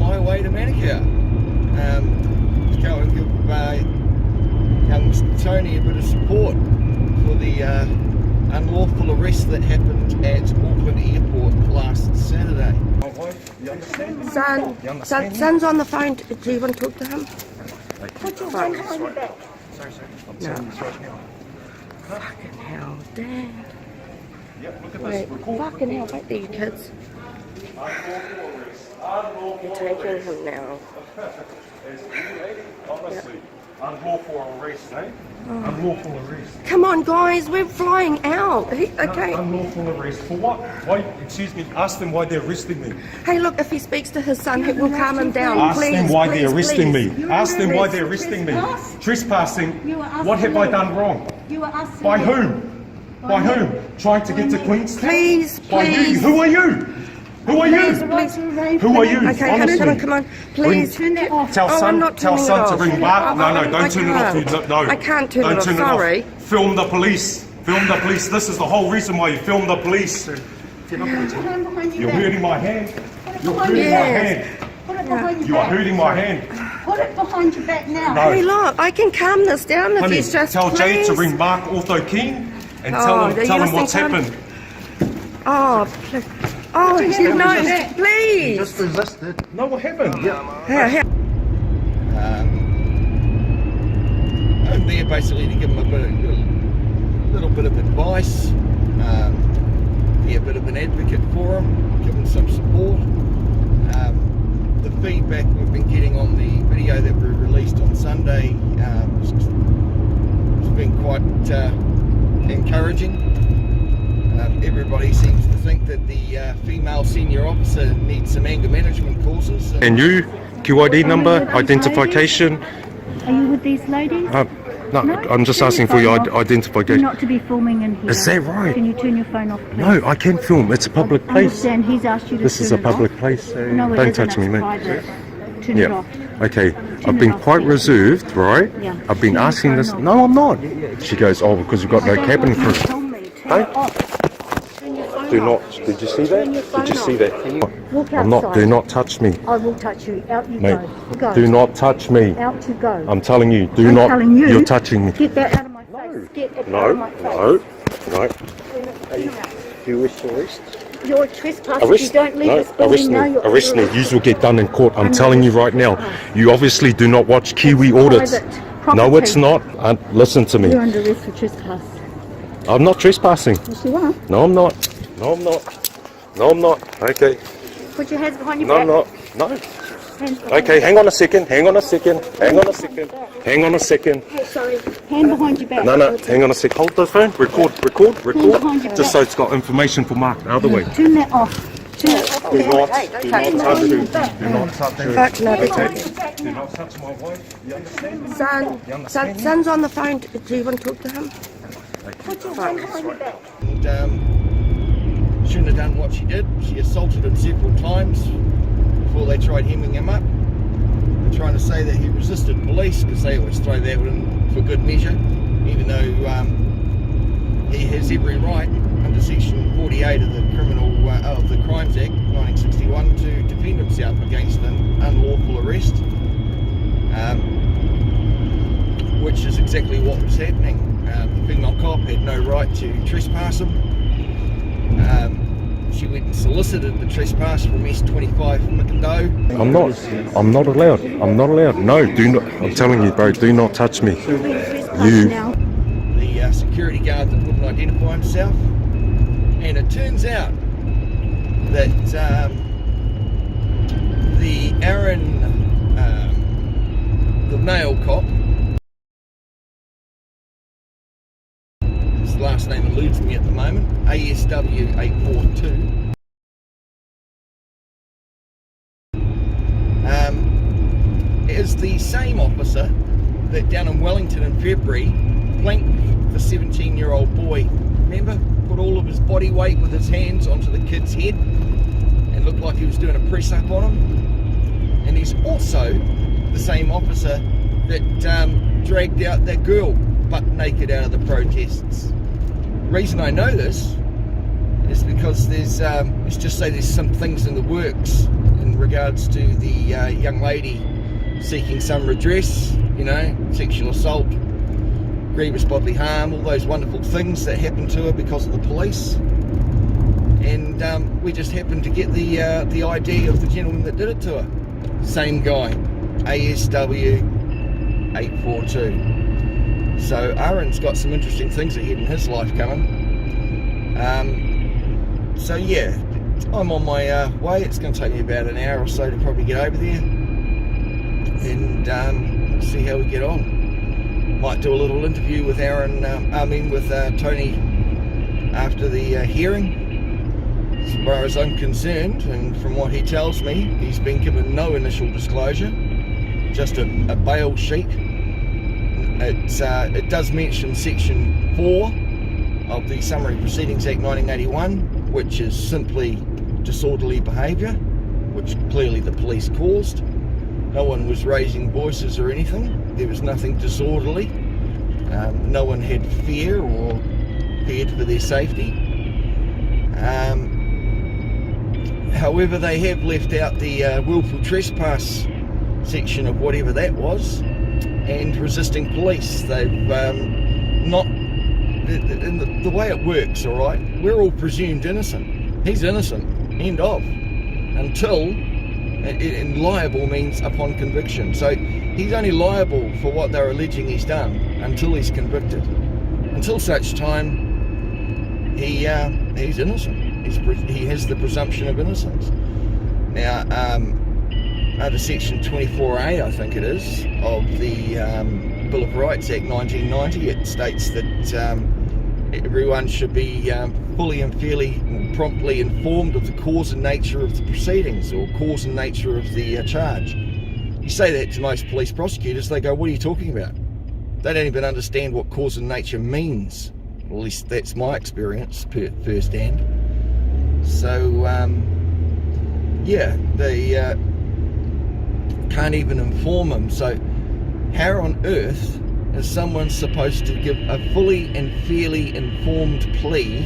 my way to Manukau. To go and give young Tony a bit of support for the unlawful arrest that happened at Auckland Airport last Saturday. Son's on the phone. Do you want to talk to him? Put your phone behind your back. Sorry. I'm No. telling you this right now. Fucking hell, Dad. Yep, look at Wait, this. Record. fucking hell, wait there, you kids. You're taking him now. Honestly, unlawful arrest, eh? Unlawful arrest. Come on, guys, we're flying out. Okay. Unlawful arrest for what? Why? Excuse me. Ask them why they're arresting me. Hey, look, if he speaks to his son, it will calm him down. Ask Please, them why please, they're arresting please. me. Ask them why they're arresting me. Trespassing. What have I done wrong? You were asking By whom? By whom? Trying to get to Queenstown? Please, By please. who? Who are you? Who are you? Who are you? Okay, Honestly. come on, please. Turn that off. Tell Oh, I'm son, not tell turning son it to off. ring back. No, don't turn it off. can't. No, I can't turn don't it off, turn sorry. It off. Film the police. Film the police. This is the whole reason why you film the police. Put your hand behind your You're back. hurting my hand. You're behind hurting your my back. hand. Put it behind your You are back. hurting my hand. Put it behind your back now. No. Hey, look, I can calm this down if Honey, he's just tell Jade to please. ring Mark Ortho King and Oh, are you tell him listening what's to him? happened. Oh, please. Oh, no, please. Just resisted. No, what happened? Here. I'm there basically to give him a little bit of advice, be a bit of an advocate for him, give him some support. The feedback we've been getting on the video that we released on Sunday has been quite encouraging. Everybody seems to think that the female senior officer needs some anger management courses. And you, QID number, identification. Are you with these ladies? No, I'm just asking for your You're identification. not to be filming in here. Is that right? Can you turn your phone off, please? No, I can film. It's a public I place. understand he's asked you to This turn is a it off. public place. No, it Don't isn't, touch me, it's mate. private. Turn it Yeah. off. Okay. I've it been off, quite please. reserved, right? Yeah. I've been Turn your asking phone this. off. No, I'm not. She goes, oh, because we've got I no don't cabin want you to crew. tell me. Turn Hey? it off. Turn your phone Do off. not. Did you see that? Turn your phone Did you see off. that? Walk I'm not. outside. Do not touch me, I will touch you. Out you mate. go. Go. Do not touch me. Out you go. I'm telling you. Do I'm not. telling you. You're touching me. Get that out of my face. Get it out No. of my face. No. Do you wish to arrest? You're a trespasser. Arrest, You don't leave no, this building arrest me, now. You're arrest me. under You will get done in court. I'm Under telling you arrest. right now. You obviously do not watch Kiwi audits. private No, property. it's not. Listen to You're me. under arrest for trespass. I'm not trespassing. Yes, you are. No, I'm not. No, I'm not. No, I'm not. Okay. Put your hands behind your No, back. I'm not. No. Hands behind Okay, hang on a second. Hang on a second. Hang on a second. Hang on a second. Hey, sorry. Hand behind your back. No. Hang on a sec. Hold the phone. Record. behind your Just so it's got information for Mark. The other way. Turn that off. Turn it off. Do not touch Hand me. behind your back. Do not touch me. Fuck no. Do not touch my wife. You understand? Son's on the phone. Do you want to talk to him? Put your hand behind your back. And shouldn't have done what she did. She assaulted him several times before they tried hemming him up. They're trying to say that he resisted police because they always throw that in for good measure, even though he has every right under section 48 of the of the Crimes Act 1961 to defend himself against an unlawful arrest, which is exactly what was happening. The female cop had no right to trespass him. She went and solicited the trespass from S25 Manukau. I'm not allowed. I'm not allowed. No, do not. I'm telling you, bro, do not touch me. You. The security guard that wouldn't identify himself. And it turns out that the Aaron, the male cop, his last name eludes me at the moment, ASW 842, is the same officer that down in Wellington in February planked the 17-year-old boy. Remember? Put all of his body weight with his hands onto the kid's head and looked like he was doing a press up on him. And he's also the same officer that dragged out that girl butt naked out of the protests. The reason I know this is because there's let's just say there's some things in the works in regards to the young lady seeking some redress, you know, sexual assault, grievous bodily harm, all those wonderful things that happened to her because of the police. And we just happened to get the ID of the gentleman that did it to her. Same guy, ASW 842. So Aaron's got some interesting things ahead in his life coming. So yeah, I'm on my way. It's going to take me about an hour or so to probably get over there, and we'll see how we get on. Might do a little interview with Aaron, with Tony after the hearing. As far as I'm concerned, and from what he tells me, he's been given no initial disclosure, just a bail sheet. It does mention section 4 of the Summary Proceedings Act 1981, which is simply disorderly behaviour, which clearly the police caused. No one was raising voices or anything. There was nothing disorderly. No one had fear or feared for their safety. However, they have left out the willful trespass section of whatever that was, and resisting police. They've not... The way it works, all right, we're all presumed innocent. He's innocent, end of, until, and liable means upon conviction. So he's only liable for what they're alleging he's done until he's convicted. Until such time, he's innocent. He has the presumption of innocence. Now, under section 24A, I think it is, of the Bill of Rights Act 1990, it states that everyone should be fully and fairly and promptly informed of the cause and nature of the proceedings, or cause and nature of the charge. You say that to most police prosecutors, they go, what are you talking about? They don't even understand what cause and nature means. Well, at least that's my experience firsthand. So, yeah, they can't even inform them. So how on earth is someone supposed to give a fully and fairly informed plea?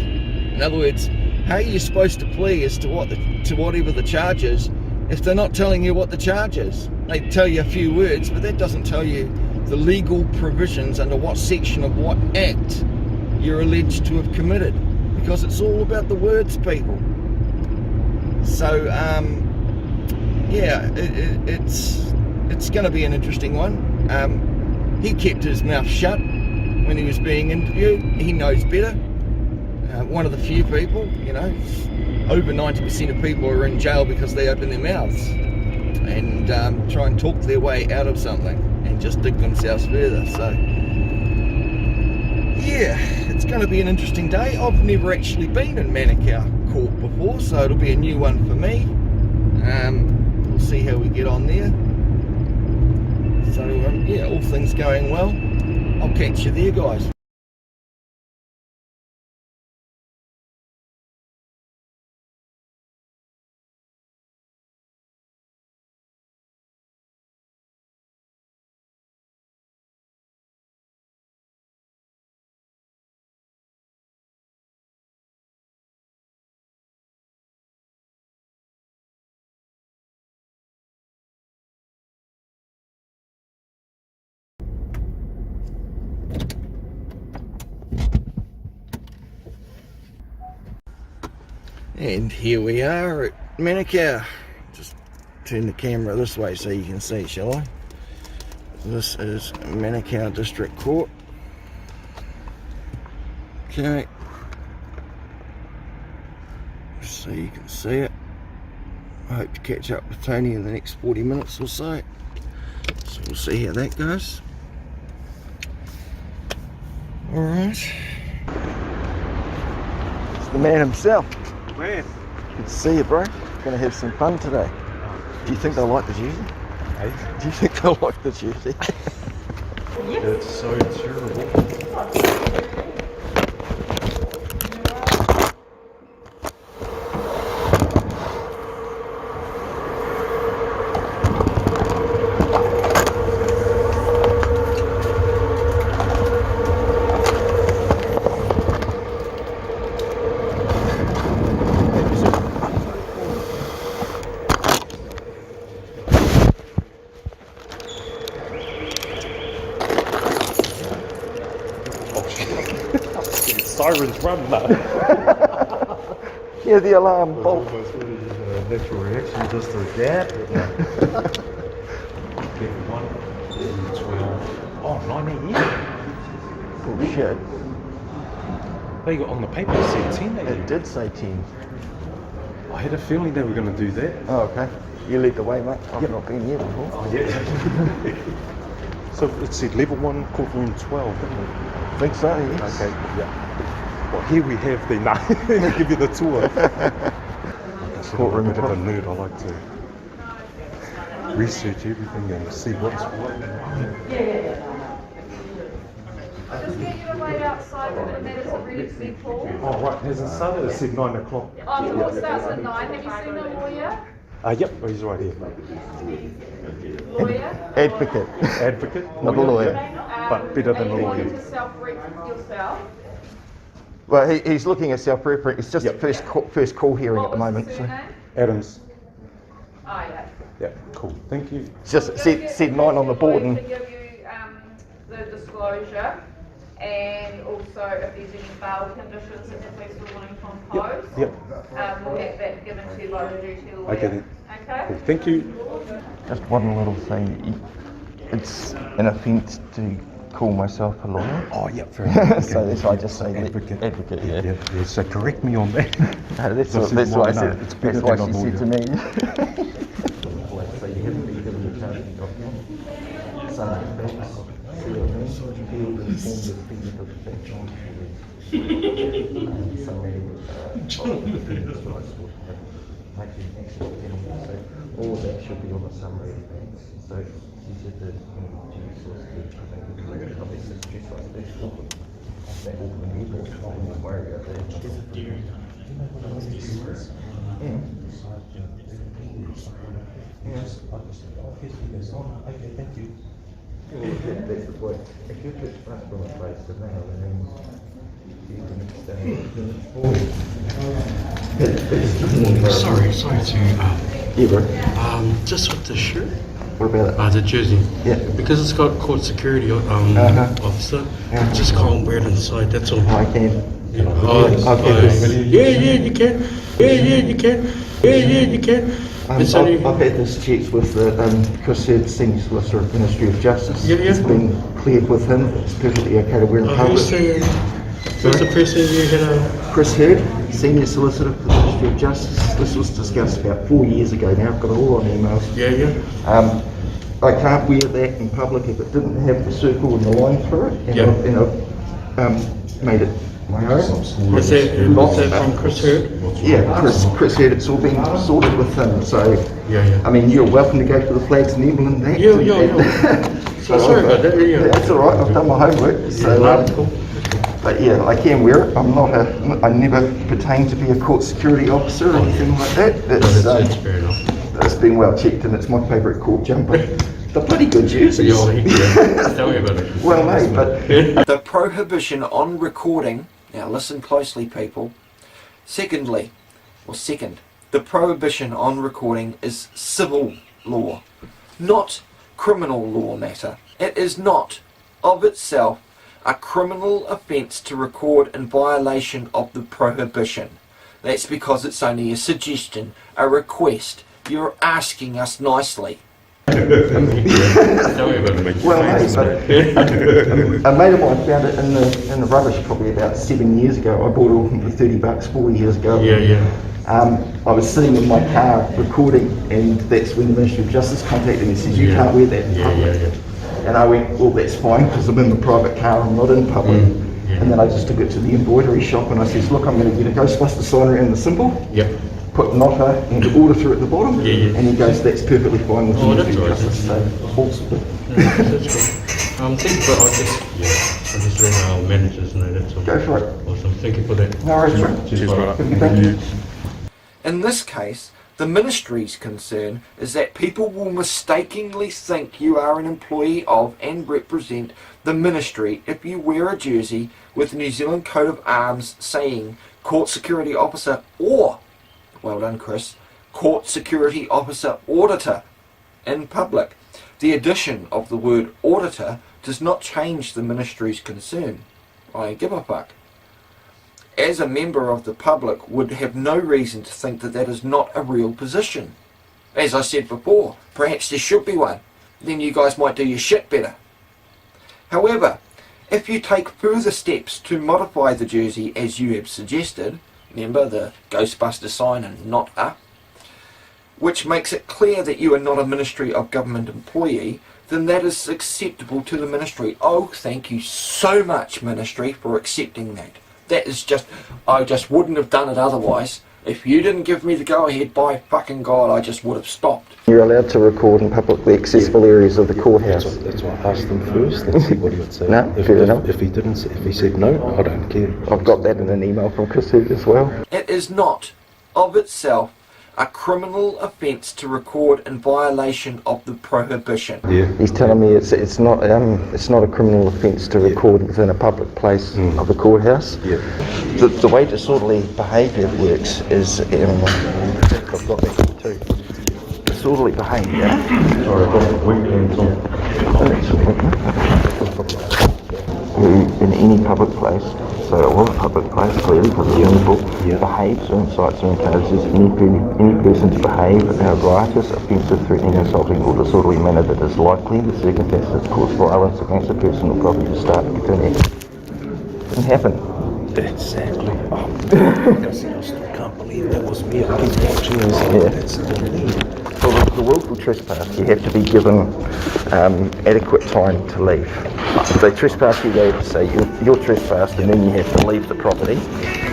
In other words, how are you supposed to plea as to whatever the charge is if they're not telling you what the charge is? They tell you a few words, but that doesn't tell you the legal provisions under what section of what act you're alleged to have committed, because it's all about the words, people. So yeah, it's going to be an interesting one. He kept his mouth shut when he was being interviewed. He knows better. One of the few people, you know, over 90% of people are in jail because they open their mouths and try and talk their way out of something and just dig themselves further. So yeah, it's going to be an interesting day. I've never actually been in Manukau court before, so it'll be a new one for me. We'll see how we get on there. So yeah, all things going well. I'll catch you there, guys. And here we are at Manukau. Just turn the camera this way so you can see, shall I? This is Manukau District Court. Okay. So you can see it. I hope to catch up with Tony in the next 40 minutes or so. So we'll see how that goes. Alright. It's the man himself. Man. Good to see you, bro. Gonna have some fun today. Do you think they'll like the jersey? Hey? Do you think they'll like the jersey? It's so terrible. sirens run now. Hear the alarm bolt. Almost really natural reaction just to that. 1, 12. Oh, 9 a.m. Oh shit. They got on the paper, it said 10 a.m. It did say 10. I had a feeling they were going to do that. Oh, okay. You lead the way, mate. I've not been here before. Oh, yeah. So it said level 1, courtroom 12, didn't it? I think so, yes. Okay, yeah. Well, here we have the, they give you the tour. Courtroom I'm a bit of a 12. nerd, I like to research everything and see what's what. Just get you to wait outside when the matters are ready to be called. Oh, right, hasn't started, it said 9 o'clock. The court starts at 9. Have you seen a lawyer? Yep, he's right here. Lawyer? Advocate. Advocate, Not a lawyer. but better than a Are you lawyer. wanting to self-represent yourself? Well, he's looking at self-reference. It's just Yep. the first call hearing at What the was moment. the So surname? Adams. Oh, yeah. Yeah, cool, thank you. it's just said 9 on the board, and To give you the disclosure, and also if there's any bail conditions that the police are wanting to impose, Yep, we'll get that given to you by the judicial lawyer. I get it. Okay? Cool, thank you. just one little thing. It's an offence to call myself a lawyer. Oh, yep, very good. So that's why I just say Advocate. Advocate, yeah. Yeah, so correct me on that. No, that's That's why I why said. it's better That's why than she a said to lawyer. me. So you haven't been given the charging document. Some facts. See what I mean? Field informed the defendant of the facts on summary of the defendant's rights for making an actual penalty. So all of that should be on the summary of facts. So she said that Judicial is good. I think it's really obvious that Judicial is good. That all the people don't worry about that. Yeah. Yes. Okay, thank you. That's the point. If you put front from a place to now, then you can Sorry to, Yeah, bro. just with the shirt, What about it? the jersey. Yeah. Because it's got court security officer, Yeah. just can't wear it inside, that's all. I can. Yeah. You can. Yeah, you can. Yeah, you can. It's only, I've had this checked with the Chris Head, Senior Solicitor of Ministry of Justice. Yeah, yeah. It's been cleared with him. It's perfectly okay to wear in public. who's the person you had Chris Head, Senior Solicitor for the Ministry of Justice. This was discussed about 4 years ago now. I've got it all on emails. Yeah. I can't wear that in public if it didn't have the circle and the line through it. And Yeah. I've made it my own. Is that from Chris Hurd? Yeah, Chris Head, it's all been sorted with him. So, Yeah. I mean, you're welcome to go to the flags and emblem and that. Yeah. So sorry about that, yeah. That's all right. I've done my homework. So, but yeah, I can wear it. I never pertain to be a court security officer or anything like that. That's fair enough. It's been well checked, and it's my favourite court jumper. The bloody good jerseys. Tell me about it. Well made, but The prohibition on recording, now listen closely people, second, the prohibition on recording is civil law, not criminal law matter. It is not, of itself, a criminal offence to record in violation of the prohibition. That's because it's only a suggestion, a request. You're asking us nicely. Tell me about it. well made. But a mate of mine found it in the rubbish probably about 7 years ago. I bought it for $30 4 years ago. Yeah. I was sitting in my car recording, and that's when the Ministry of Justice contacted me and said, you can't wear that in public. And I went, well, that's fine, because I'm in the private car, I'm not in public. And then I just took it to the embroidery shop, and I says, look, I'm going to get a Ghostbuster sign around the symbol, put NOTHO and auditor at the bottom, and he goes, that's perfectly fine with the Ministry of Justice. So, all sorted. Thank you for I just read our managers and that's all. Go for it. Awesome, thank you for that. No worries, mate. Cheers, brother. Thank you. In this case, the ministry's concern is that people will mistakenly think you are an employee of and represent the ministry if you wear a jersey with the New Zealand coat of arms saying Court Security Officer or, well done Chris, Court Security Officer Auditor in public. The addition of the word auditor does not change the ministry's concern. I give a fuck. as a member of the public, would have no reason to think that that is not a real position. As I said before, perhaps there should be one. Then you guys might do your shit better. However, if you take further steps to modify the jersey as you have suggested, remember the Ghostbuster sign and not a, which makes it clear that you are not a Ministry of Government employee, then that is acceptable to the Ministry. Oh, thank you so much, Ministry, for accepting that. That is just, I just wouldn't have done it otherwise. If you didn't give me the go-ahead, by fucking God, I just would have stopped. You're allowed to record in publicly accessible areas of the courthouse. That's why I asked him first and see what he would say. No, fair enough. If he said no, I don't care. I've got that in an email from Chris Heath as well. It is not, of itself, a criminal offence to record in violation of the prohibition. Yeah. He's telling me it's not a criminal offence to record within a public place of the courthouse. Yeah. The way disorderly behaviour works is, I've got that too. Disorderly behaviour. In any public place, so it was a public place clearly because it's in the book, behaves or incites or encourages any person to behave in a riotous, offensive, threatening, insulting or disorderly manner that is likely the circumstances cause violence against a person or property to start and continue. It can happen. Exactly. I still can't believe that was me. I keep watching this. That's For the willful trespass, you have to be given adequate time to leave. If they trespass you, they have to say you're trespassed and then you have to leave the property.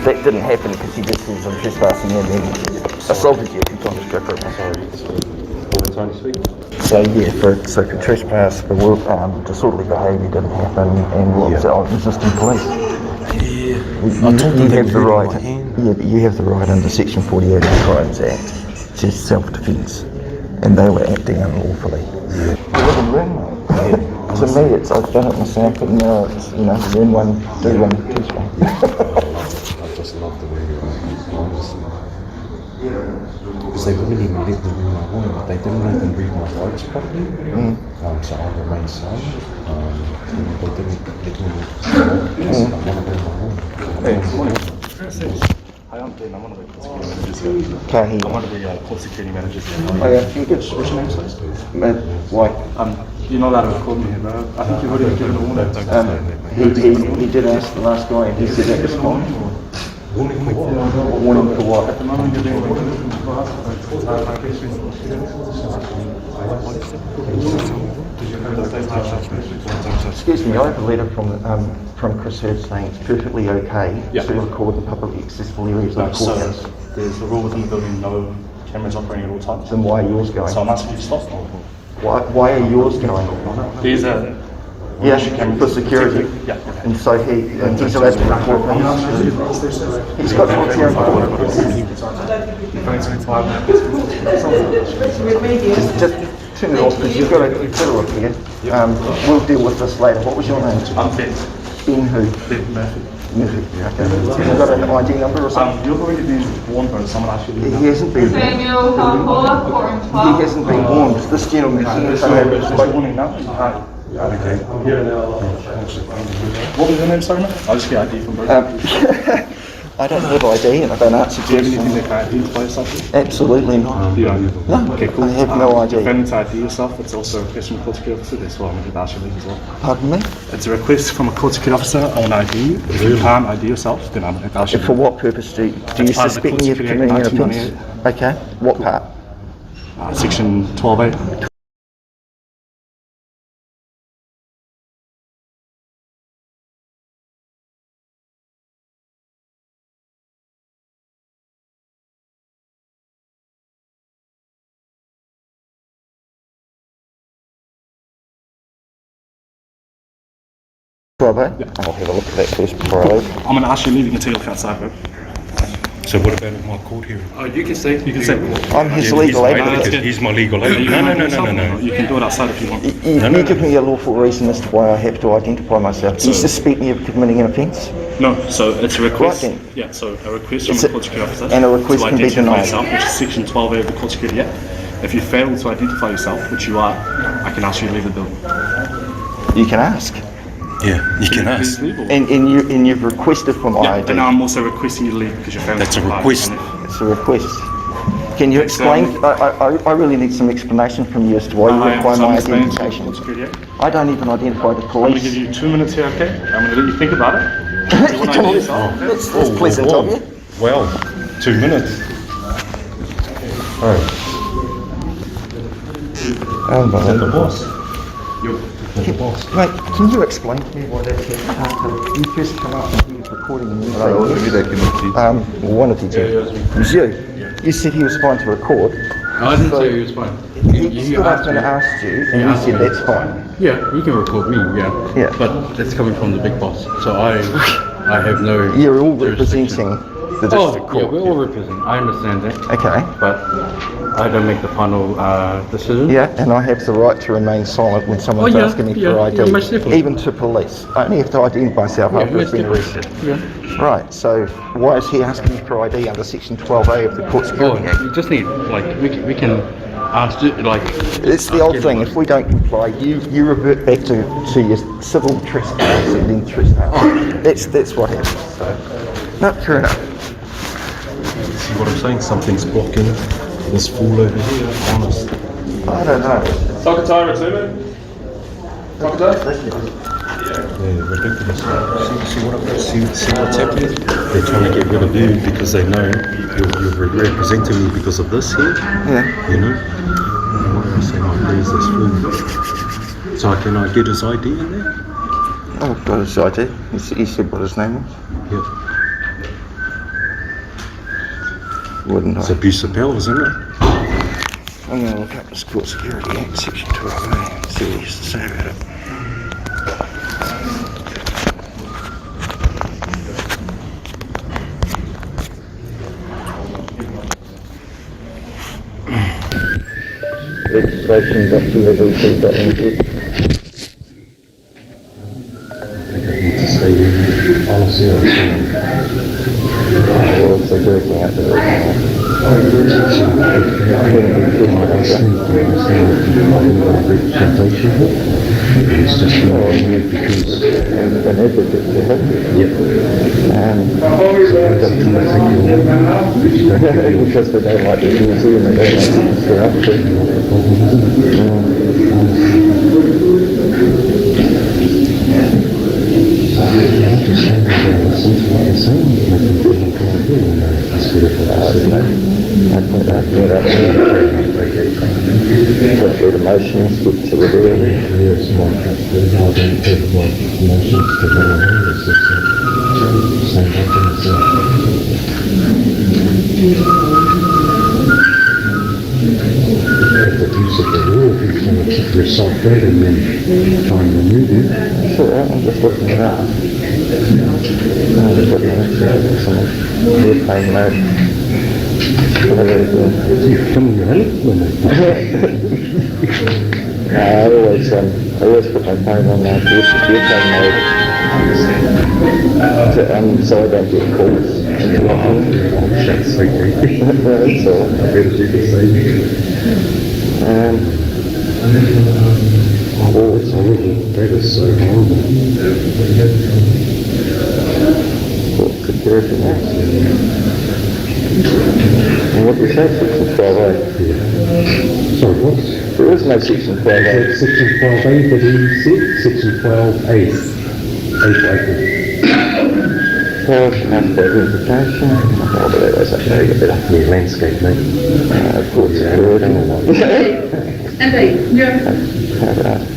That didn't happen because he just says I'm trespassing and then assaulted you a few times. Go for it. So yeah, for trespass, for disorderly behaviour didn't happen, and what was it? Resisting police. You have the right. You have the right under Section 48 of the Crimes Act to self-defence, and they were acting unlawfully. Live and learn, mate. To me, it's I've done it myself, but now it's learn one, do one, teach one. I just love the way you honestly. Because they wouldn't even let me read my warning. They didn't even read my rights properly. So I remained silent. They didn't let me I want to read my warning. Hi, I'm Ben. I'm one of the court security managers here. Kahi. I'm one of the court security managers here. Oh yeah, you good. What's your name, please? Why? You're not allowed to record me here, bro. I think you've already given a warning. He did ask the last guy, and he said that was fine. Warning for what? Warning for what? At the moment, you're being warned for us. Excuse me, I have a letter from Chris Heath saying it's perfectly okay to record the publicly accessible areas of the courthouse. So there's a rule within the building, no cameras operating at all times. Then why are yours going? So I'm asking you to stop. Why are yours going? There's a for security. Yeah. And so he's allowed to record things. He's got to record. Just turn it off because you've got to appear. We'll deal with this later. What was your name? I'm Ben. Ben who? Ben Murphy. Murphy. Okay. Have you got an ID number or something? You've already been warned by someone actually. He hasn't been. Samuel Hahoa, Forum He 12. hasn't been warned. This gentleman There's warning now. Okay. What was your name, sorry, mate? I'll just get ID from both. I don't have ID and I don't answer Do you have questions. anything that can identify yourself? Absolutely not. You don't? No, Okay, cool. I have no ID. If you need to ID yourself, it's also a request from a court security officer. That's why I'm going to ask you to leave as well. Pardon me? It's a request from a court security officer on ID. If you can't ID yourself, then I'm going to ask you For what purpose do you part of the suspect me of Court committing an Security offence? Act Okay, what part? Section 12A. Bravo? I'll have a look at that first before I leave. I'm going to ask you to leave. You can take a look outside, bro. So what about my court hearing? Oh, you can stay. You can stay. I'm his legal aid. He's my legal aid. No. You can do it outside if you want. You give me a lawful reason as to why I have to identify myself. Do you suspect me of committing an offence? No, so it's a request. Right then. Yeah, so a request from a court security officer. And a request to can be identify denied. yourself, which is Section 12A of the Court Security Act. If you fail to identify yourself, which you are, I can ask you to leave the building. You can ask. Yeah, you can ask. And you've requested for my ID. And I'm also requesting you to leave because your family. That's a request. It's a request. Can you explain? I really need some explanation from you as to why you require my identification. I don't even identify the I'm going to police. give you 2 minutes here, okay? I'm going to let you think about it. That's pleasant of you. Well, 2 minutes. Oh. Is that the boss? The boss. Mate, can you explain to me why that's happened? You first come up and he was recording and you say, one of you two. It was you. You said he was fine to record. I didn't say he was fine. He stood up and asked you and you said that's fine. Yeah, you can record me, yeah. But that's coming from the big boss. So I have no... You're all representing the district court. Yeah, we're all representing. I understand that. Okay. But I don't make the final decision. Yeah, and I have the right to remain silent when someone's asking me for ID, most definitely. even to police. I only have to identify myself after I've been arrested. Yeah. Right, so why is he asking me for ID under Section 12A of the Court Security Act? You just need, like, we can ask you, like... It's the old thing, if we don't comply, you revert back to your civil trespass and then trespass. That's what happens. So, no, fair enough. See what I'm saying? Something's blocking this fool over here, honest. I don't know. Socketay, return it. Socketay? Yeah, ridiculous. See what's happening? They're trying to get rid of you because they know you're representing me because of this here. Yeah. You know? And what do I say? My prayers this fool. So can I get his ID in there? Oh, got his ID. He said what his name was. Yeah. Wouldn't It's I? abuse of power, isn't it? I'm going to look up this Court Security Act, Section 12A, and see what he has to say about it. Registration.IJWT.NZ. To say honestly, We're also working out the it's just not weird because an advocate to have. Because they don't like the museum and they don't like the corruption. Put your emotions, get to the reality. Abuse of the law, if he's going to keep yourself dead and then try and remove you. Sure, I'm just looking it up. I'm just looking at someone. They're paying note. You're coming your help when I always put my phone on my airplane mode. So I don't get calls. that's so creepy. That's all. I better do the same. Oh, it's horrible. That is so horrible. Court Security Act. And what do you say, Section 12A? Sorry, what? There is no Section 12A. Section 12A that he said? Section 12A. 8th April. Powers to have the identification. Oh, but that's actually a bit better. Yeah, landscape, mate. Court Security. Indeed, yeah.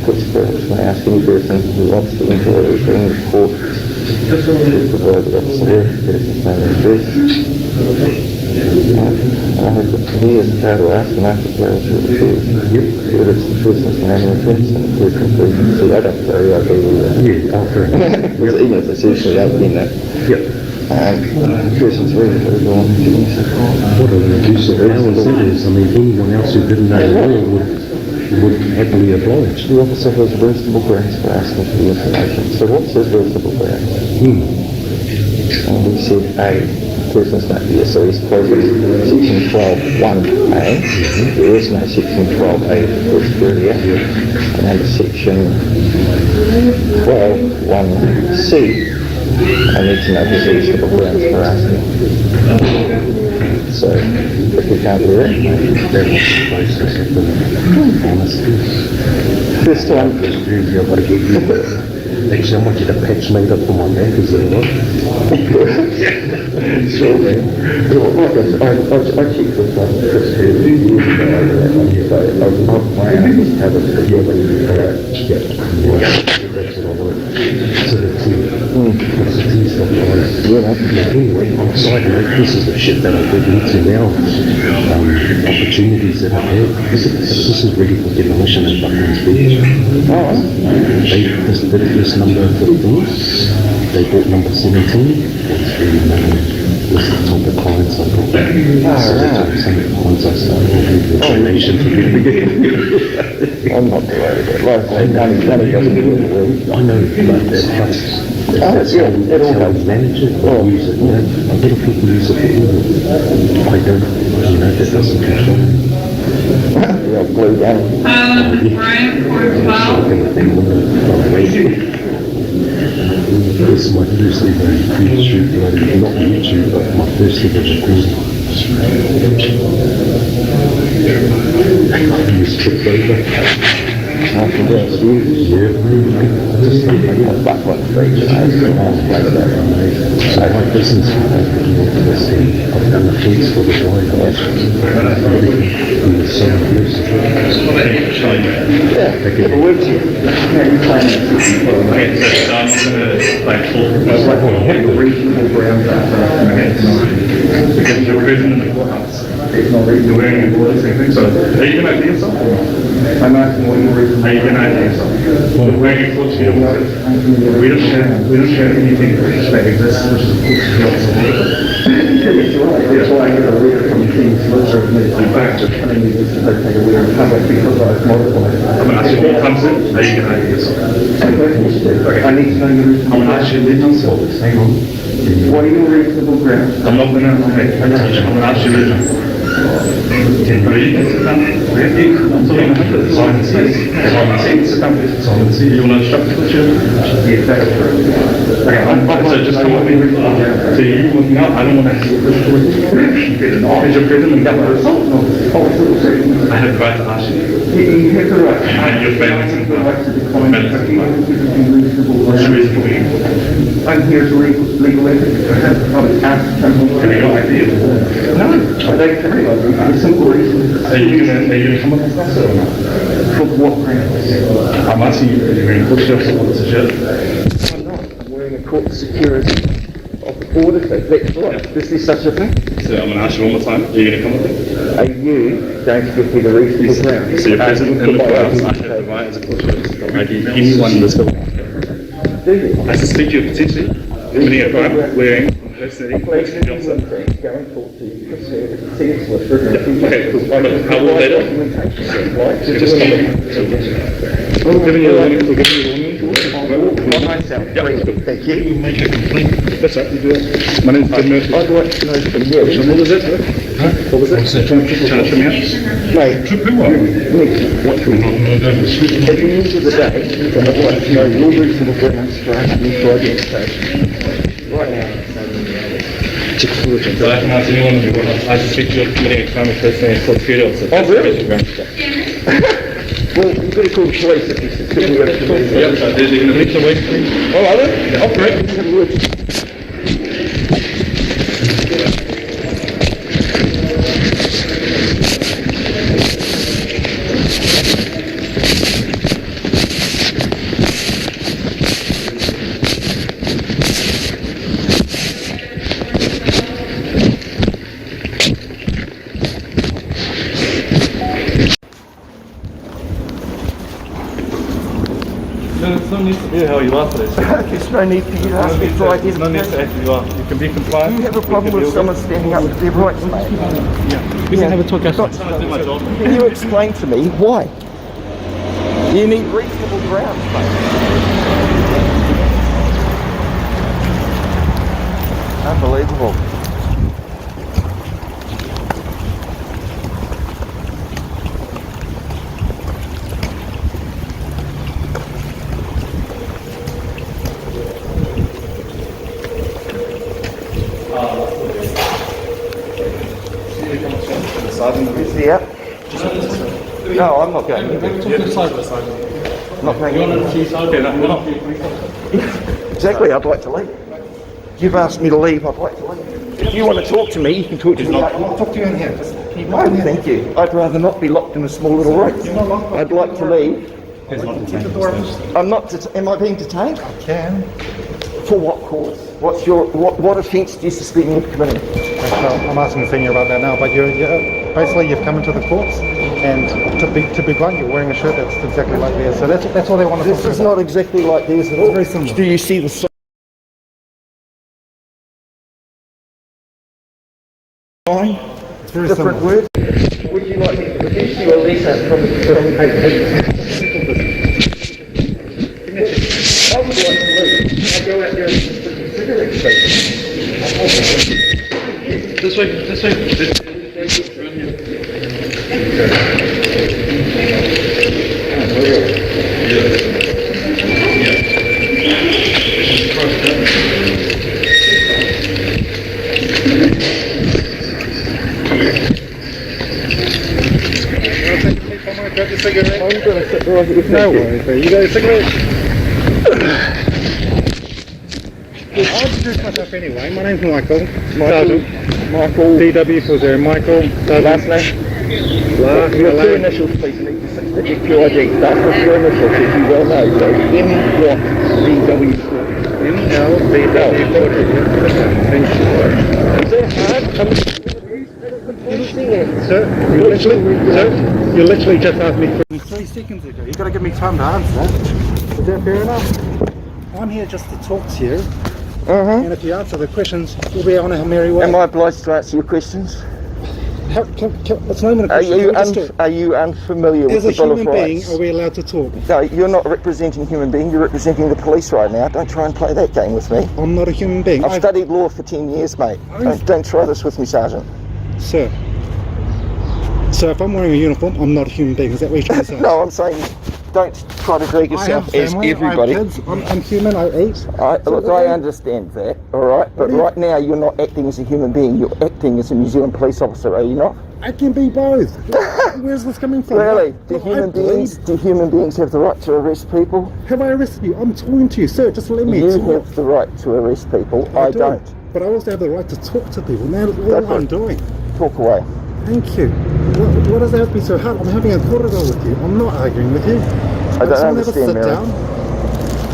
Court Security may ask any person who wants to enter or bring the court to provide the officer, person's name and address. He is proud to ask and after players to refuse. Whether it's the person's name and address and the conclusion. See, I don't carry out the Yeah, after. because even if it's usually out in that. Yep. The person's ready to go on to use the court. What an abuse of power that is. I mean, anyone else who didn't know the law would happily oblige. The officer has reasonable grounds for asking for the information. So what's his reasonable grounds? And we said A. person's not here, so he's quoted section 12.1a. There is no section 12a for this area. And under section 12.1c, I need to know if there's reasonable grounds for asking. So, if we can't do it, first time. Actually, I want you to patch made up for my back, is that right? Sure, man. Like I checked with Chris years ago over that one, so I just have a video when you Anyway, on a side note, this is the shit that I've been into now. Opportunities that I've had. This is ready for demolition in Buckland's Beach. This number 15, they bought number 17. It's really this is the type of clients I've got. Some of the clients I started with the donation from the beginning. I'm not worried about it. Money doesn't do it. I know, but that's how we manage it, or use it. You know, a lot of people use it for evil. I don't, that doesn't control me. Yeah, glue down. This is my first ever YouTube, not YouTube, but my first ever recording. I was tripped over. After this, Yeah, just like back on stage, I my business I've done the fees for the guy who was so abusive. yeah, it works here. Because you're present in the courthouse. You're wearing a border, same thing. So, are you going to ID yourself? I'm asking what your reason. Are you going to ID yourself? Wearing a court shield. We don't share anything that exists, which is a court shield. That's right. That's why I get a letter from the King's Solicitor Committee back to telling me this is okay to wear in public because I've modified it. I'm going to ask you what comes in. Are you going to ID yourself? Okay. I need to know your reasonable I'm going to ask you grounds. Hang on. What are your reasonable grounds? I'm not going to ask you reasons. Can you sit down? Silence. Sit down, please. Silence. You want to instruct the chair? Yes, that's true. Okay, so just come with me. So you looking out, I don't want to ask you a question. Is your present in government? I have the right to ask you. You have the right. And your family's in the right to decline. What's your reason for being? I'm here as legal ethics. I have asked. Have you got ideas? No, I don't carry on. The simple reason. Are you going to come with us or not? For what grounds? I'm asking you, are you wearing court shirts or what's the shirt? I'm not. I'm wearing a court security of the border thing. That's right. Is there such a thing? So I'm going to ask you one more time. Are you going to come with me? Are you going to give me the reasonable grounds? So you're present in the courthouse. I have the right as a court shirt. I give anyone in this building. Do you? I suspect you potentially committing a crime wearing personally Johnson. Going forward to CS list. Okay, how will they do? Just come in. We're giving you a warning. Thank you. You make a complaint. That's right, you do it. My name's Jim Murphy. I'd like to know from you. What was it? What was it? Charge from here? Mate, Nick, what's wrong? At the end of the day, I'd like to know your reasonable grounds for asking me for identification. Right now. So I can ask anyone in the courthouse. I suspect you're committing a crime of personally and court security officer. Oh, really? Well, you've got to call the police if you suspect you're going to commit. Yep, there's the police are waiting for you. Oh, are they? Oh, great. Have a word. There's no need to be how you are today. There's no need for you to ask me for There's no need to identification. act who you are. You can be compliant. Do you have a problem with someone standing up for their rights, mate? We can have a talk outside. I'm trying to do my job. Can you explain to me why? You need reasonable grounds, mate. Unbelievable. not going anywhere. Not going anywhere. Exactly, I'd like to leave. You've asked me to leave, I'd like to leave. If you want to talk to me, you can talk to me. I'll talk to you in here. Just keep No, thank you. I'd rather not be locked in a small little room. I'd like to leave. keep the door open. I'm not, am I being detained? I can. For what cause? What's your, what offence do you suspect me of committing? I'm asking the senior about that now, but you're basically you've come into the courts, and to be blunt, you're wearing a shirt that's exactly like theirs. So that's all they want to talk This about. is not exactly like theirs at all. very similar. Do you see the sign? It's very Different similar. word? Would you like me to produce you a letter from I would like to leave. I go out there and just consider it. This way. Grab your cigarette. I'm going to sit right here. No worries, you got a cigarette? I'll introduce myself anyway. My name's Michael. Michael. DW for there. Michael. Last name? Your two initials, please. You need to stick your QID. Start with your initials, as you well know. So M-what-D-W. MLVW. Is that hard? Sir, you literally just asked me 3 seconds ago. You've got to give me time to answer. Is that fair enough? I'm here just to talk to you. And if you answer the questions, we'll be on a merry way. Am I obliged to answer your questions? It's not even a question. Are you unfamiliar with the Bill of As a human being, Rights? are we allowed to talk? No, you're not representing a human being, you're representing the police right now. Don't try and play that game with me. I'm not a human being. I've studied law for 10 years, mate. Don't try this with me, Sergeant. Sir. So if I'm wearing a uniform, I'm not a human being. Is that what you're trying to say? No, I'm saying don't try to drag yourself as everybody. I have kids, I'm human, I eat. Look, I understand that, alright? But right now you're not acting as a human being, you're acting as a New Zealand police officer, are you not? I can be both. Where's this coming from? Really? Do human beings have the right to arrest people? Have I arrested you? I'm talking to you, sir. Just let me You talk. have the right to arrest people. I don't. But I also have the right to talk to people. Now, what I'm doing. Talk away. Thank you. What does that have to be so hard? I'm having a corridor with you. I'm not arguing with you. I don't understand, Mary.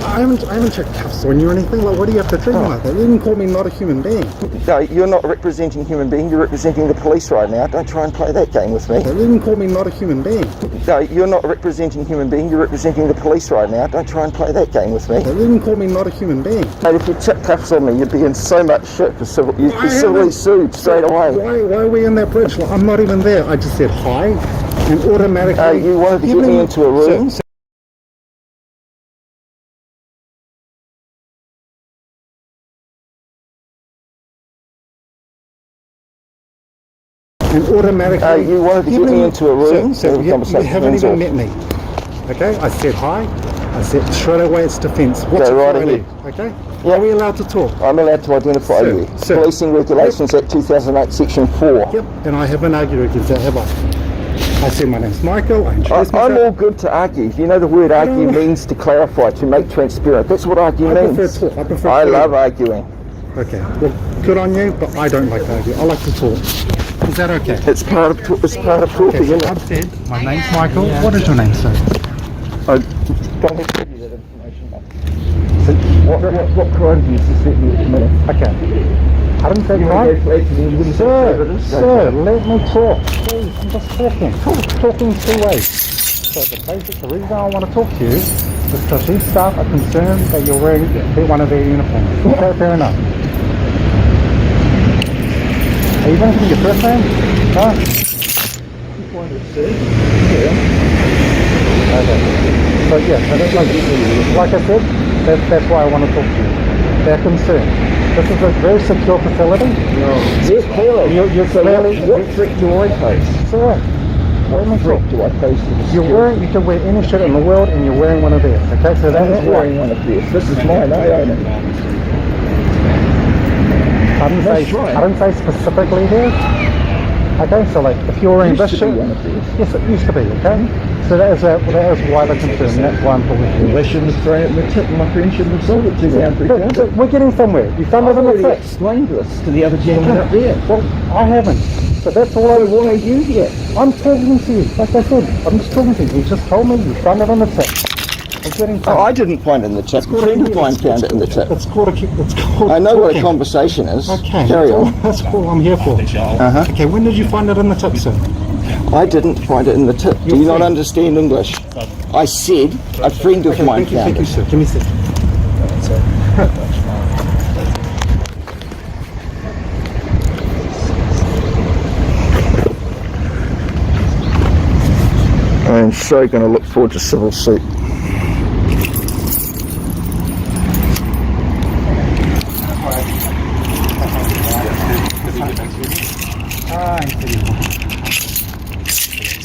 I haven't checked cuffs on you or anything. Like, what do you have to treat me like that? You didn't call me not a human being. No, you're not representing a human being, you're representing the police right now. Don't try and play that game with me. You didn't call me not a human being. No, you're not representing a human being, you're representing the police right now. Don't try and play that game with me. You didn't call me not a human being. Mate, if you tip cuffs on me, you'd be in so much shit for civil. You'd be civilly sued straight away. Why are we in that bridge? Like, I'm not even there. I just said hi, and automatically. You wanted to get me into a room. And automatically. You wanted to get me into a room. So you haven't even met me. Okay, I said hi. I said straight away it's defence. What's Go it right for ahead. Okay? Are we allowed to talk? I'm allowed to identify you. Policing Regulations Act 2008, Section 4. Yep, and I haven't argued against that, have I? I said my name's Michael, I introduced myself. I'm all good to argue. You know the word argue means to clarify, to make transparent. That's what argue means. Prefer talk. I love arguing. Okay, well, good on you, but I don't like to argue. I like to talk. Is that okay? It's part of talking, isn't it? I've said, my name's Michael. What is your name, sir? I don't have to give you that information, mate. What crime do you suspect me of committing? Okay. I didn't say crime. Sir, let me talk. Please, I'm just talking. Talking 2 ways. So the reason I want to talk to you is because these staff are concerned that you're wearing one of their uniforms. Is that fair enough? Are you going to give your first name? No? Okay. So yeah, like I said, that's why I want to talk to you. They're concerned. This is a very secure facility. No. Yes, clearly. You're clearly. What threat do I pose? Sir, what threat do I pose to the security? You can wear any shirt in the world and you're wearing one of theirs. Okay, so I'm not wearing one of theirs. This is mine, I own it. I didn't say specifically theirs. Okay, so like if you're wearing this shirt, yes, it used to be. Okay, so that is why they're concerned. That's why I'm talking to you. They shouldn't have thrown it in the tip, and my friend shouldn't have sold it to me. But we're getting somewhere. You found it in the tip. Explained this to the other gentleman up there. Well, I haven't. But that's all I Why are you here? I'm talking to you. Like I said, I'm just talking to you. You just told me you found it in the tip. I'm getting Oh, I didn't find it in the tip. A friend of mine found it in the tip. It's called I know what a conversation is. Okay. Carry on. That's all I'm here for. Okay, when did you find it in the tip, sir? I didn't find it in the tip. Do you not understand English? I said a friend of mine found Thank you, it. sir. Give me a second. I'm so going to look forward to civil suit.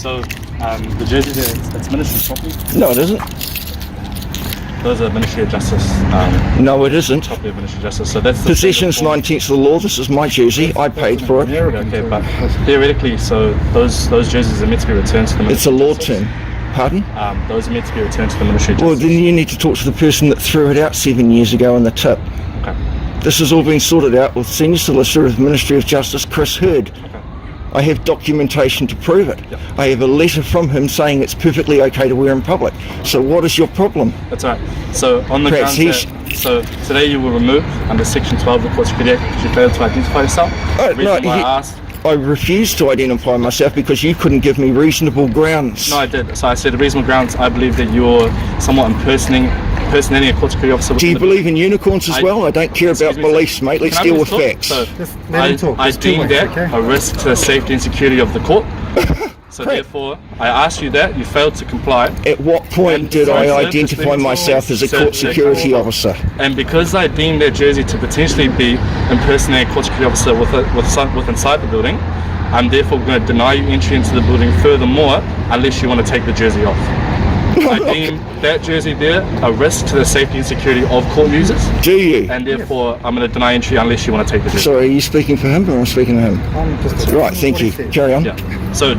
So, the jersey there, it's Ministry property? No, it isn't. Those are Ministry of Justice. No, it isn't. Property of Ministry of Justice. So that's the Possession's 19th of the law. This is my jersey. I paid for it. Yeah, okay, but theoretically, so those jerseys are meant to be returned to the Ministry It's a of law Justice. term. Pardon? Those are meant to be returned to the Ministry of Well, Justice. then you need to talk to the person that threw it out 7 years ago in the tip. Okay. This has all been sorted out with Senior Solicitor of the Ministry of Justice, Chris Hurd. Okay. I have documentation to prove it. Yep. I have a letter from him saying it's perfectly okay to wear in public. So what is your problem? That's right. So on the Perhaps grounds that, so today you were removed under Section 12 of the Court Security Act because you failed to identify yourself. Oh, The reason no, why I asked. I refused to identify myself because you couldn't give me reasonable grounds. No, I did. So I said the reasonable grounds. I believe that you're somewhat impersonating a court security officer. Do you believe in unicorns as well? I don't care about Excuse me, sir. beliefs, mate. Let's Can I deal please with talk? facts. So Just let him talk. I There's two deem ways, that okay? a risk to the safety and security of the court. So Correct. therefore, I asked you that. You failed to comply. At what point And did sorry, I sir, identify just let me myself as a Sir, court security officer? And because I deemed that jersey to potentially be impersonating a court security officer with inside the building, I'm therefore going to deny you entry into the building furthermore unless you want to take the jersey off. I deem that jersey there a risk to the safety and security of court users, Do you? and therefore I'm going to deny entry unless you want to take the jersey. Sorry, are you speaking for him or I'm speaking to him? Right, thank you. Carry on. Yeah. So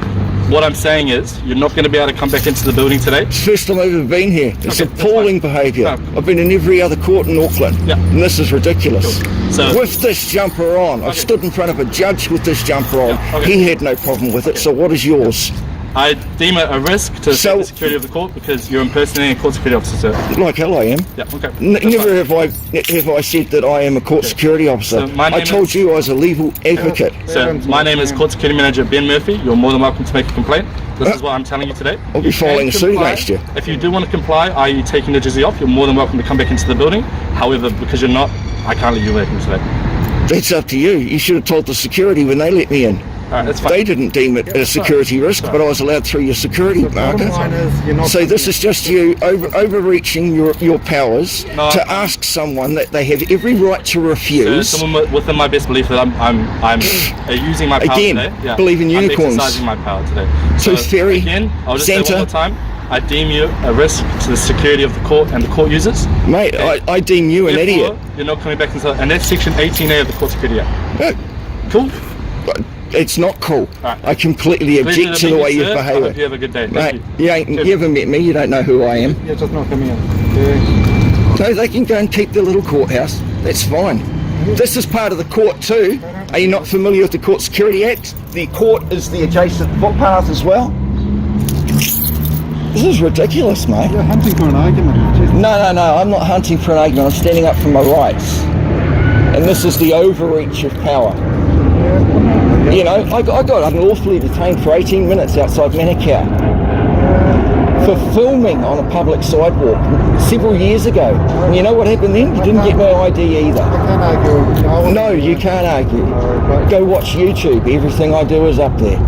what I'm saying is you're not going to be able to come back into the building today. It's the first time I've ever been here. It's Okay, that's appalling fine. behaviour. No. I've been in every other court in Auckland, Yeah. and this is ridiculous. So- with this jumper on, I've Okay. stood in front of a judge with this jumper on. Yeah, okay. He had no problem with it, so what is yours? I deem it a risk to the So- safety and security of the court because you're impersonating a court security officer, sir. Like hell I am. Yeah, okay. That's Never fine. have I said that I am a court security officer. So my I name told is- you I was a legal advocate. So my name is Court Security Manager Ben Murphy. You're more than welcome to make a complaint. This is what I'm telling you today. I'll be You can filing a suit comply. against you. If you do want to comply, i.e. taking the jersey off, you're more than welcome to come back into the building. However, because you're not, I can't let you back in today. That's up to you. You should have told the security when they let me in. Alright, that's fine. They didn't deem it a security risk, but I was allowed through your security marker. So this is just you overreaching your powers No, to ask someone that they have every right to So refuse. someone within my best belief that I'm using my power Again, today. Yeah, believe in unicorns. I'm exercising my power today. Tooth Fairy, Again, I'll just say Santa. one more time. I deem you a risk to the security of the court and the court users. Mate, I deem you an Therefore, idiot. You're not coming back into, and that's Section 18A of the Court Security Act. No, Cool. it's not cool. Alright. I completely Pleasure object to to the meet way you, you've sir. I hope you behaved. have a good day. Mate, Thank you Cheers. haven't met me, you don't know who I am. Yeah, just not coming in. Yeah. No, they can go and keep the little courthouse. That's fine. This is part of the court too. Are you not familiar with the Court Security Act? The court is the adjacent footpath as well. This is ridiculous, mate. You're hunting for an argument. Just No, I'm not hunting for an argument. I'm standing up for my rights. And this is the overreach of power. You know, I got unlawfully detained for 18 minutes outside Manukau for filming on a public sidewalk several years ago. And you know what happened then? You didn't get my ID either. I can't argue. No, you can't argue. Go watch YouTube. Everything I do is up there.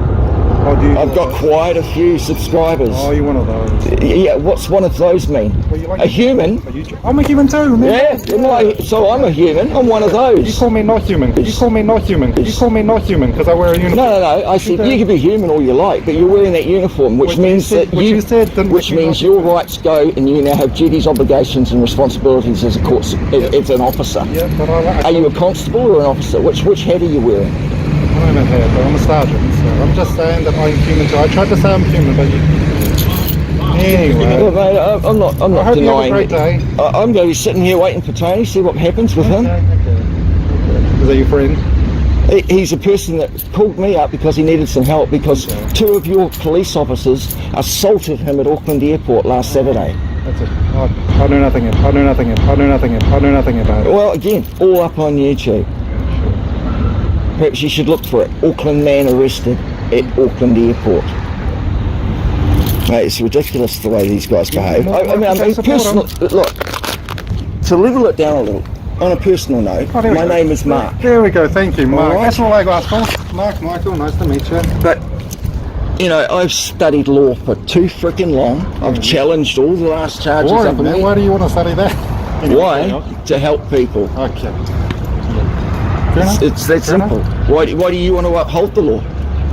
Oh, do you I've got quite a few subscribers. Oh, you're one of those. Yeah, what's one of those mean? Well, you like A human? I'm a human too, man. Yeah, so I'm a human. I'm one of You those. call me not human. You call me not human. You call me not human because I wear a uniform. No. I said you can be human all you like, but you're wearing that uniform, which What you means said- that what you said, then which you means not- your rights go, and you now have duties, obligations, and responsibilities as a court as an officer. Yeah, but Are you a constable or an officer? Which hat are you wearing? moment here, but I'm a sergeant, so I'm just saying that I'm human too. I tried to say I'm human, but you... Anyway. Look, mate, I'm not I hope you have a denying great day. I'm going to be sitting here waiting for Tony, see what happens with him. Okay. Is that your friend? He's a person that called me up because he needed some help because 2 of your police officers assaulted him at Auckland Airport last Saturday. That's it. I know nothing about it. Well, again, all up on YouTube. Perhaps you should look for it. Auckland man arrested at Auckland Airport. Mate, it's ridiculous the way these guys behave. I mean, personal. Look, to level it down a little, on a personal note, my name is Mark. There we go, thank you, Mark. All right. That's all I got for. Mark, Michael, nice to meet you. But, you know, I've studied law for too freaking long. I've challenged all the last charges Why, up in man? me. Why do you want to study that? Anyway, Why? To help people. Okay. It's that simple. Why do you want to uphold the law?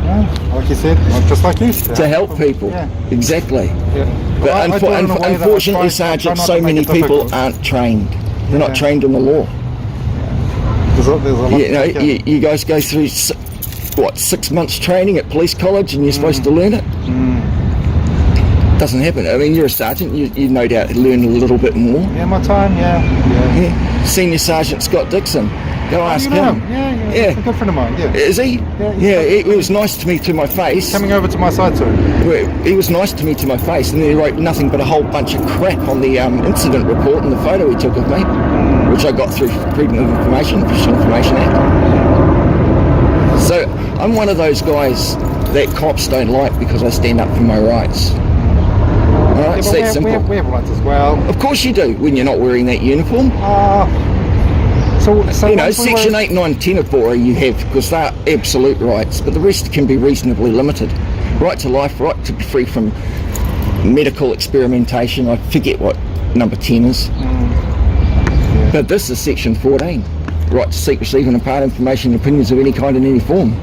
Yeah, like you said, just like you said. To help people. Yeah. Exactly. Yeah. But I do it in a way that I unfortunately, try Sergeant, not so to make many it people difficult. aren't trained. They're not trained in the law. There's a lot You know, you guys go through, 6 months training at police college and you're supposed to learn it? Doesn't happen. I mean, you're a sergeant, you no doubt learn a little bit more. Yeah, my time, yeah. Senior Sergeant Scott Dixon, go ask you know him. him? Yeah. He's a good friend of mine, yeah. Is he? Yeah, He was nice to me to my face. Coming over to my side soon. He was nice to me to my face, and then he wrote nothing but a whole bunch of crap on the incident report and the photo he took of me, which I got through Freedom of Information, Official Information Act. So I'm one of those guys that cops don't like because I stand up for my rights. All right, it's that simple. We have rights as well. Of course you do, when you're not wearing that uniform. So you know, Section 8, 9, 10 of BORA you have, because they're absolute rights, but the rest can be reasonably limited. Right to life, right to be free from medical experimentation, I forget what number 10 is. But this is Section 14, right to seek, receive and impart information and opinions of any kind in any form.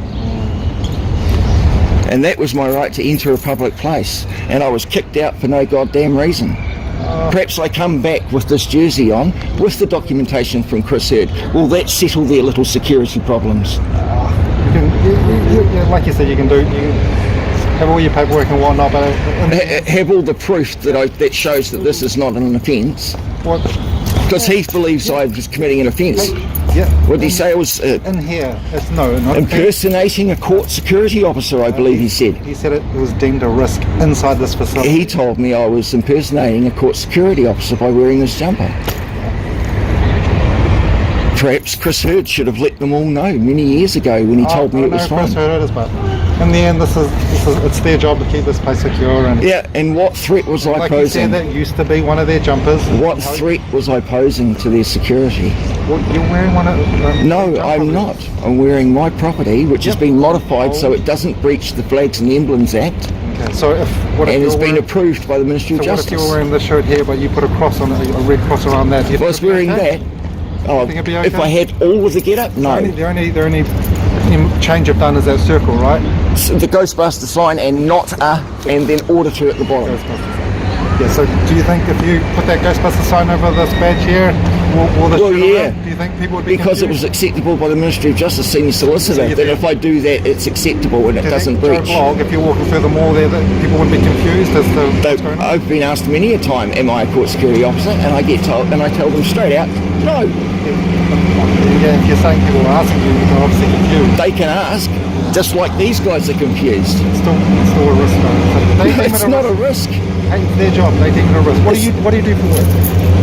And that was my right to enter a public place, and I was kicked out for no goddamn reason. Perhaps I come back with this jersey on, with the documentation from Chris Hurd. Will that settle their little security problems? Like you said, you can have all your paperwork and whatnot, but have all the proof that shows that this is not an offence. What? Because he believes I was committing an offence. Yeah. What did he say? It was in here. It's not impersonating a court security officer, I believe he said. He said it was deemed a risk inside this facility. He told me I was impersonating a court security officer by wearing this jumper. Perhaps Chris Hurd should have let them all know many years ago when he told me it was fine. Chris Hurd is, but in the end, it's their job to keep this place secure. And and what threat was I like posing? You said, that used to be one of their jumpers. What threat was I posing to their security? Well, you're wearing one of No, I'm not. I'm wearing my property, which has been modified so it doesn't breach the Flags and Emblems Act. Okay, so and it's been approved by the Ministry of Justice. What if you were wearing this shirt here, but you put a cross on it, a red cross around that? If I was wearing that, if I had all of the get-up, no. The only change you've done is that circle, right? So the Ghostbuster sign and not and then auditor at the bottom. Yeah, so do you think if you put that Ghostbuster sign over this badge here, will this do you think people would be because it was acceptable by the Ministry of Justice Senior Solicitor, that if I do that, it's acceptable and it doesn't breach. If you're walking through the mall there, that people wouldn't be confused as to what's going on? I've been asked many a time, am I a court security officer? And I get told, and I tell them straight out, no. Yeah, if you're saying people are asking you, you're obviously confused. They can ask, just like these guys are confused. It's still a risk though. It's not a risk. Hey, it's their job, they deem it a risk. What do you do for work?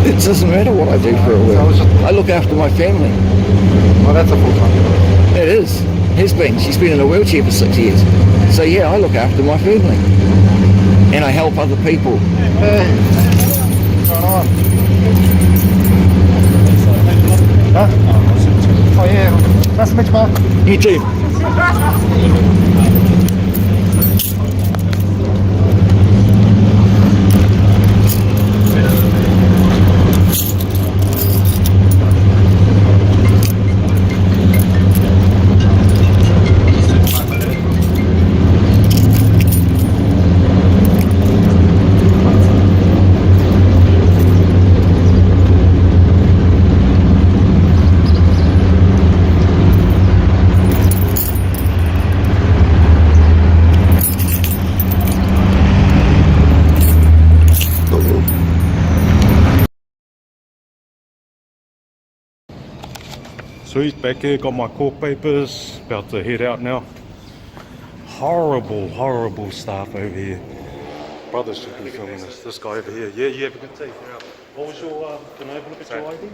It doesn't matter what I do for work. I look after my family. Well, that's a full-time job. It is. Has been. She's been in a wheelchair for 6 years. So yeah, I look after my family. And I help other people. Hey, what's going on? Huh? Oh yeah, nice to meet you, Mark. You too. Sweet, back here, got my court papers, about to head out now. Horrible, horrible staff over here. Brothers should be filming this. This guy over here. Yeah, you have a good day. What was your, can I have a look at your ID?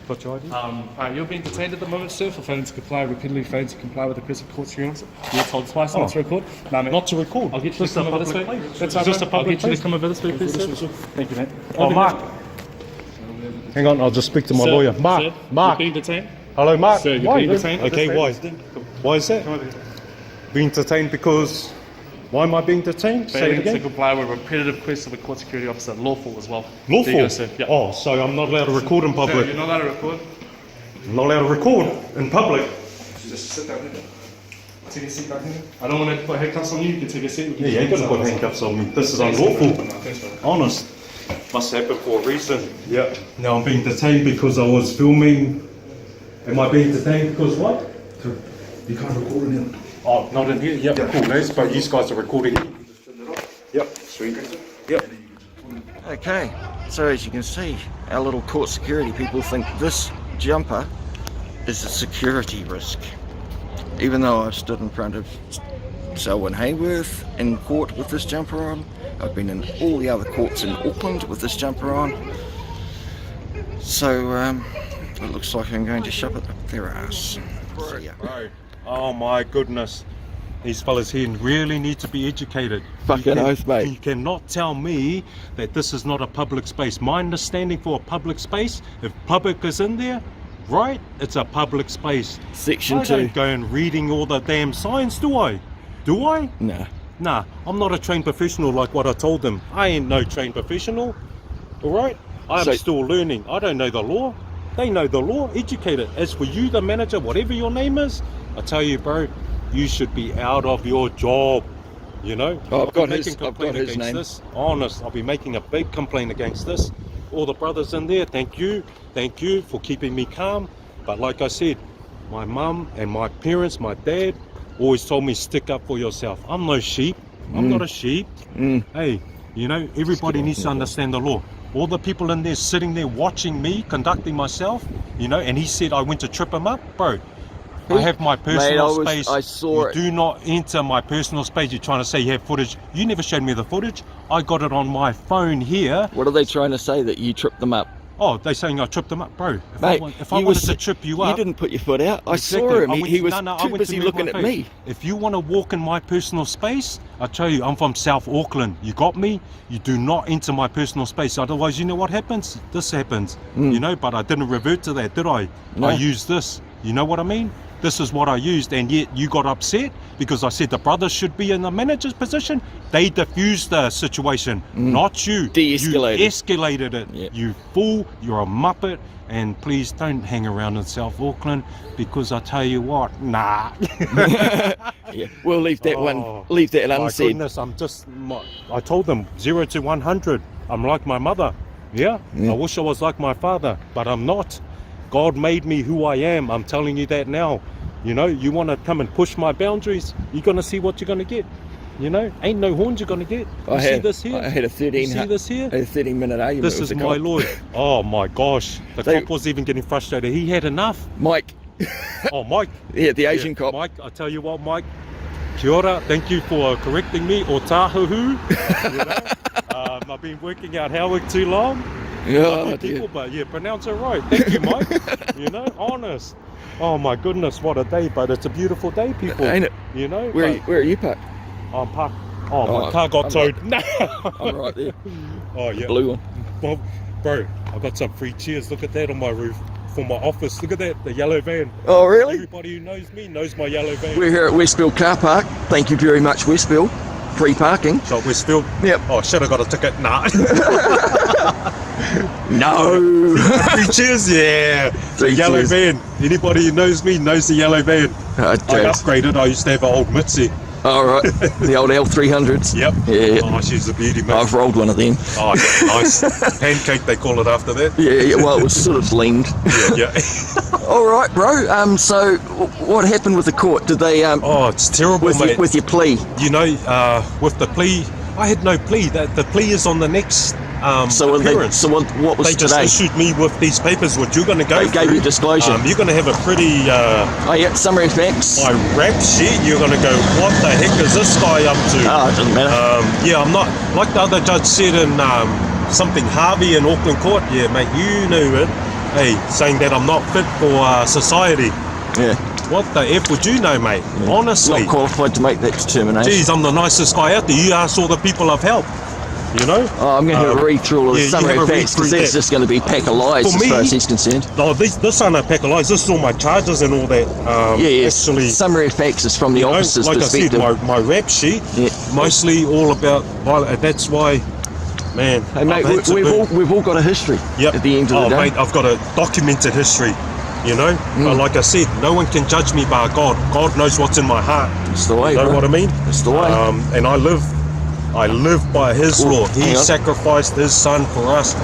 What's your ID? You're being detained at the moment, sir, for failing to comply, repeatedly failing to comply with the prison court hearings. You're told twice not to record. No, mate. Not to record? I'll get you to come over this way. That's right, just a mate. public I'll get you to come over this way, please, sir. Thank you, mate. Oh, Mark. Hang on, I'll just speak to my lawyer. Mark. Sir, Mark. You're being detained. Hello, Mark. Sir, you're being detained. Okay, why? Why is that? Being detained because... Why am I being detained? Say it Failing again. to comply with repetitive requests of a court security officer. Lawful as well. Lawful? There you go, sir. Yeah. Oh, so I'm not allowed to record in No, public? you're not allowed to record. I'm not allowed to record in public? Just sit down here. Take a seat back here. I don't want to put handcuffs on you. You can take a seat. Yeah, you ain't gonna put handcuffs on me. This is unlawful. Honest. Must happen for a reason. Yeah. Now I'm being detained because I was filming. Am I being detained because what? You can't record in here. Oh, not in here? Yep, cool, guys. But you guys are recording. Yep, sweet. Yep. Okay, so as you can see, our little court security people think this jumper is a security risk. Even though I've stood in front of Selwyn Hayworth in court with this jumper on, I've been in all the other courts in Auckland with this jumper on, so it looks like I'm going to shove it up their ass. So, yeah. Oh my goodness. These fellas here really need to be educated. Fucking oath, mate. You cannot tell me that this is not a public space. My understanding for a public space, if public is in there, right, it's a public space. Section 2. I don't go and reading all the damn signs, do I? Do I? Nah. Nah, I'm not a trained professional like what I told them. I ain't no trained professional, alright? I'm still learning. I don't know the law. They know the law, educated. As for you, the manager, whatever your name is, I tell you, bro, you should be out of your job, you know? Oh, I've got his name. This. Honest, I'll be making a big complaint against this. All the brothers in there, thank you for keeping me calm. But like I said, my mum and my parents, my dad, always told me stick up for yourself. I'm no sheep. I'm not a sheep. Hey, you know, everybody needs to understand the law. All the people in there sitting there watching me conducting myself, you know, and he said I went to trip him up, bro. I have my personal space. I saw it. Do not enter my personal space. You're trying to say you have footage. You never showed me the footage. I got it on my phone here. What are they trying to say, that you tripped them up? Oh, they're saying I tripped them up, bro. If I you wanted to trip you up... You didn't put your foot out. I saw him. He was too busy looking at me. If you want to walk in my personal space, I tell you, I'm from South Auckland. You got me? You do not enter my personal space. Otherwise, you know what happens? This happens. You know, but I didn't revert to that, did I? No. I used this. You know what I mean? This is what I used, and yet you got upset because I said the brothers should be in the manager's position. They diffused the situation, not you. De-escalated. You escalated it. Yeah. You fool, you're a muppet, and please don't hang around in South Auckland because I tell you what, nah. Yeah. We'll leave that leave that unsaid. My goodness, I told them 0 to 100. I'm like my mother. Yeah? I wish I was like my father, but I'm not. God made me who I am. I'm telling you that now. You know, you want to come and push my boundaries, you're going to see what you're going to get. You know, ain't no horns you're going to get. You see this here? I had a 13-minute argument. This is my lawyer. Oh my gosh. The cop was even getting frustrated. He had enough. Mike. Oh, Mike. Yeah, the Asian cop. Mike, I tell you what, Mike. Kia ora. Thank you for correcting me. O tahuhu. You know? I've been working out Howard too long. Yeah, people, but yeah, pronounce it right. Thank you, Mike. You know, honest. Oh my goodness, what a day! But it's a beautiful day, people. Ain't it? You know. Where are you parked? I'm parked. Oh, my car got towed. No. I'm right there. Oh yeah. The blue one. Well, bro, I got some free chairs. Look at that on my roof for my office. Look at that, the yellow van. Oh really? Everybody who knows me knows my yellow van. We're here at Westfield Car Park. Thank you very much, Westfield. Free parking. So Westfield? Yep. Oh, should have got a ticket. Nah. No. Free cheers, yeah. The yellow van. Anybody who knows me knows the yellow van. I upgraded. I used to have an old Mitzi. All right. The old L300s. Yep. Yeah. Oh, she's a beauty, mate. I've rolled one of them. Oh, nice. Pancake, they call it after that. Yeah. Well, it was sort of leaned. Yeah. All right, bro. So, what happened with the court? Did they? Oh, it's terrible, with mate. With your plea. You know, with the plea, I had no plea. The plea is on the next appearance. So what was they today? They just issued me with these papers, what you're going to go They gave you disclosure. You're going to have a pretty... summary facts. My rap sheet, you're going to go, what the heck is this guy up to? Oh, it doesn't matter. Yeah, I'm not... Like the other judge said in something Harvey in Auckland Court, yeah, mate, you knew it. Hey, saying that I'm not fit for society. Yeah. What the F would you know, mate? Yeah. Honestly. Not qualified to make that determination. Geez, I'm the nicest guy out there. You ask all the people I've helped. You know? Oh, I'm going to have a read through all the summary facts because that's just going to be pack of lies as far as he's concerned. No, this aren't a pack of lies. This is all my charges and all that. Actually, summary facts is from the officer's like perspective. I said, my rap sheet, mostly all about violence. That's why, man. Hey, mate, we've all got a history at the end of the day. Mate, I've got a documented history. You know, but like I said, no one can judge me by God. God knows what's in my heart. That's the way. You know what I mean? That's the way. And I live by His law. He sacrificed His Son for us.